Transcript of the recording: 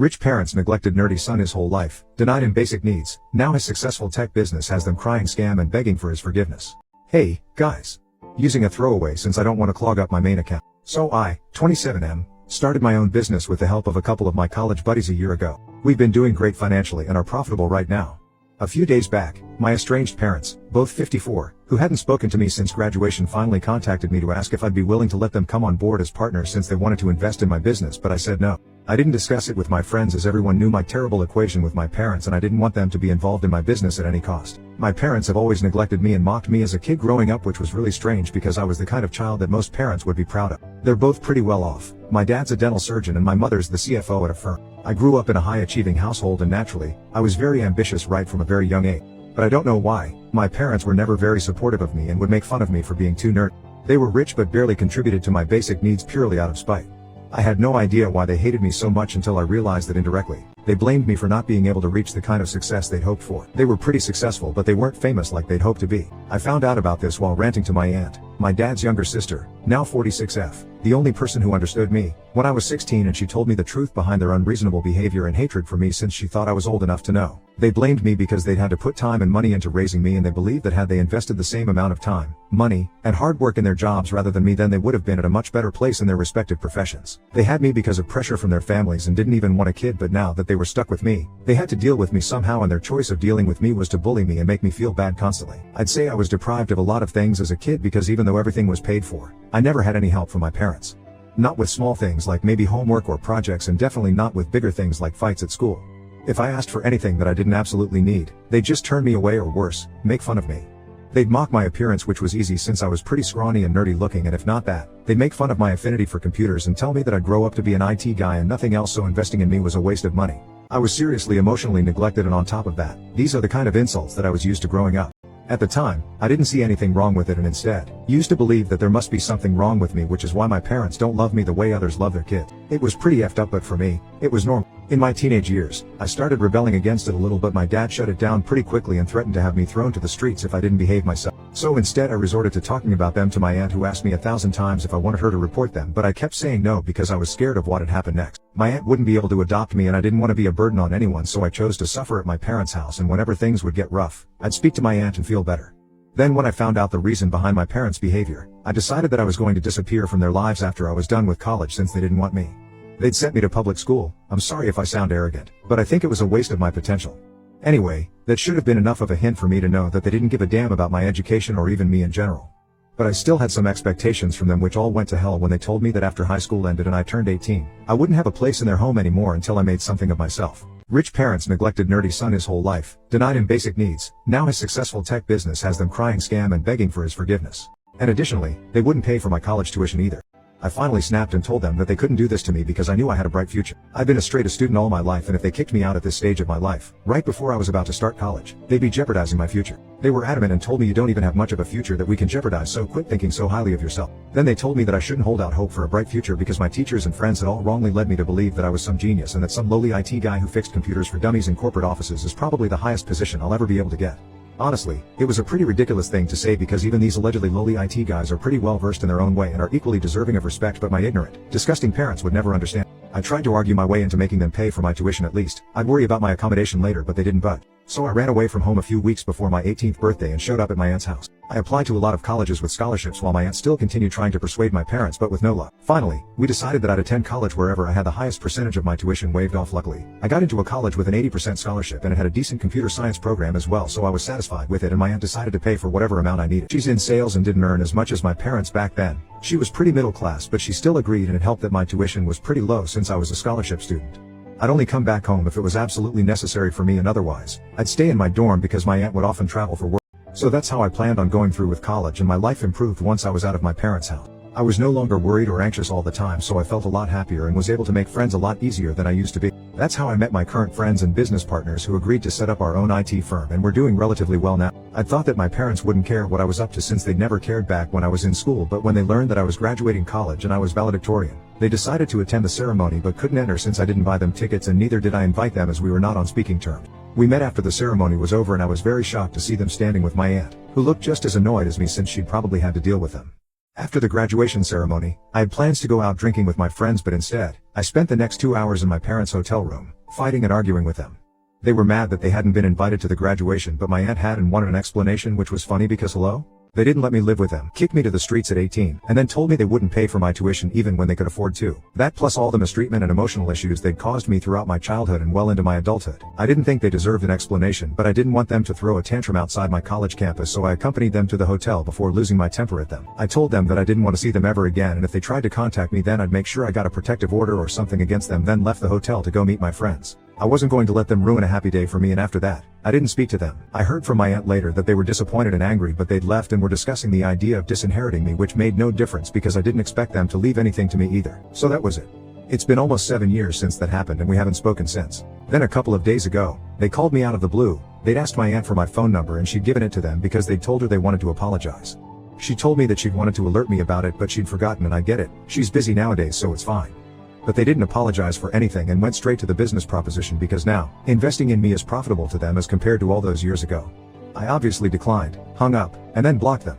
Rich parents neglected nerdy son his whole life, denied him basic needs. Now his successful tech business has them crying scam and begging for his forgiveness. Hey, guys. Using a throwaway since I don't want to clog up my main account. So I, 27M, started my own business with the help of a couple of my college buddies a year ago. We've been doing great financially and are profitable right now. A few days back, my estranged parents, both 54, who hadn't spoken to me since graduation, finally contacted me to ask if I'd be willing to let them come on board as partners since they wanted to invest in my business, but I said no. I didn't discuss it with my friends as everyone knew my terrible equation with my parents and I didn't want them to be involved in my business at any cost. My parents have always neglected me and mocked me as a kid growing up, which was really strange because I was the kind of child that most parents would be proud of. They're both pretty well off. My dad's a dental surgeon and my mother's the CFO at a firm. I grew up in a high-achieving household and naturally, I was very ambitious right from a very young age. But I don't know why, my parents were never very supportive of me and would make fun of me for being too nerdy. They were rich but barely contributed to my basic needs purely out of spite. I had no idea why they hated me so much until I realized that indirectly, they blamed me for not being able to reach the kind of success they'd hoped for. They were pretty successful but they weren't famous like they'd hoped to be. I found out about this while ranting to my aunt, my dad's younger sister, now 46F, the only person who understood me, when I was 16, and she told me the truth behind their unreasonable behavior and hatred for me since she thought I was old enough to know. They blamed me because they'd had to put time and money into raising me and they believed that had they invested the same amount of time, money, and hard work in their jobs rather than me, then they would have been at a much better place in their respective professions. They had me because of pressure from their families and didn't even want a kid, but now that they were stuck with me, they had to deal with me somehow, and their choice of dealing with me was to bully me and make me feel bad constantly. I'd say I was deprived of a lot of things as a kid because even though everything was paid for, I never had any help from my parents. Not with small things like maybe homework or projects, and definitely not with bigger things like fights at school. If I asked for anything that I didn't absolutely need, they'd just turn me away or worse, make fun of me. They'd mock my appearance, which was easy since I was pretty scrawny and nerdy looking, and if not that, they'd make fun of my affinity for computers and tell me that I'd grow up to be an IT guy and nothing else, so investing in me was a waste of money. I was seriously emotionally neglected, and on top of that, these are the kind of insults that I was used to growing up. At the time, I didn't see anything wrong with it and instead used to believe that there must be something wrong with me, which is why my parents don't love me the way others love their kids. It was pretty effed up, but for me, it was normal. In my teenage years, I started rebelling against it a little, but my dad shut it down pretty quickly and threatened to have me thrown to the streets if I didn't behave myself. So instead I resorted to talking about them to my aunt, who asked me 1,000 times if I wanted her to report them, but I kept saying no because I was scared of what had happened next. My aunt wouldn't be able to adopt me and I didn't want to be a burden on anyone, so I chose to suffer at my parents' house, and whenever things would get rough, I'd speak to my aunt and feel better. Then when I found out the reason behind my parents' behavior, I decided that I was going to disappear from their lives after I was done with college since they didn't want me. They'd sent me to public school. I'm sorry if I sound arrogant, but I think it was a waste of my potential. Anyway, that should have been enough of a hint for me to know that they didn't give a damn about my education or even me in general. But I still had some expectations from them, which all went to hell when they told me that after high school ended and I turned 18, I wouldn't have a place in their home anymore until I made something of myself. Rich parents neglected nerdy son his whole life, denied him basic needs. Now his successful tech business has them crying scam and begging for his forgiveness. And additionally, they wouldn't pay for my college tuition either. I finally snapped and told them that they couldn't do this to me because I knew I had a bright future. I've been a straight A student all my life, and if they kicked me out at this stage of my life, right before I was about to start college, they'd be jeopardizing my future. They were adamant and told me, you don't even have much of a future that we can jeopardize, so quit thinking so highly of yourself. Then they told me that I shouldn't hold out hope for a bright future because my teachers and friends had all wrongly led me to believe that I was some genius and that some lowly IT guy who fixed computers for dummies in corporate offices is probably the highest position I'll ever be able to get. Honestly, it was a pretty ridiculous thing to say because even these allegedly lowly IT guys are pretty well versed in their own way and are equally deserving of respect, but my ignorant, disgusting parents would never understand. I tried to argue my way into making them pay for my tuition at least. I'd worry about my accommodation later, but they didn't budge. So I ran away from home a few weeks before my 18th birthday and showed up at my aunt's house. I applied to a lot of colleges with scholarships while my aunt still continued trying to persuade my parents, but with no luck. Finally, we decided that I'd attend college wherever I had the highest percentage of my tuition waived off. Luckily, I got into a college with an 80% scholarship and it had a decent computer science program as well, so I was satisfied with it, and my aunt decided to pay for whatever amount I needed. She's in sales and didn't earn as much as my parents back then. She was pretty middle class, but she still agreed, and it helped that my tuition was pretty low since I was a scholarship student. I'd only come back home if it was absolutely necessary for me, and otherwise, I'd stay in my dorm because my aunt would often travel for work. So that's how I planned on going through with college, and my life improved once I was out of my parents' house. I was no longer worried or anxious all the time, so I felt a lot happier and was able to make friends a lot easier than I used to be. That's how I met my current friends and business partners who agreed to set up our own IT firm, and we're doing relatively well now. I thought that my parents wouldn't care what I was up to since they'd never cared back when I was in school, but when they learned that I was graduating college and I was valedictorian, they decided to attend the ceremony but couldn't enter since I didn't buy them tickets, and neither did I invite them as we were not on speaking terms. We met after the ceremony was over and I was very shocked to see them standing with my aunt, who looked just as annoyed as me since she'd probably had to deal with them. After the graduation ceremony, I had plans to go out drinking with my friends, but instead, I spent the next 2 hours in my parents' hotel room, fighting and arguing with them. They were mad that they hadn't been invited to the graduation, but my aunt had and wanted an explanation, which was funny because hello? They didn't let me live with them, kicked me to the streets at 18, and then told me they wouldn't pay for my tuition even when they could afford to. That plus all the mistreatment and emotional issues they'd caused me throughout my childhood and well into my adulthood. I didn't think they deserved an explanation, but I didn't want them to throw a tantrum outside my college campus, so I accompanied them to the hotel before losing my temper at them. I told them that I didn't want to see them ever again, and if they tried to contact me then I'd make sure I got a protective order or something against them, then left the hotel to go meet my friends. I wasn't going to let them ruin a happy day for me, and after that, I didn't speak to them. I heard from my aunt later that they were disappointed and angry, but they'd left and were discussing the idea of disinheriting me, which made no difference because I didn't expect them to leave anything to me either. So that was it. It's been almost 7 years since that happened and we haven't spoken since. Then a couple of days ago, they called me out of the blue. They'd asked my aunt for my phone number and she'd given it to them because they'd told her they wanted to apologize. She told me that she'd wanted to alert me about it, but she'd forgotten, and I get it. She's busy nowadays, so it's fine. But they didn't apologize for anything and went straight to the business proposition because now, investing in me is profitable to them as compared to all those years ago. I obviously declined, hung up, and then blocked them.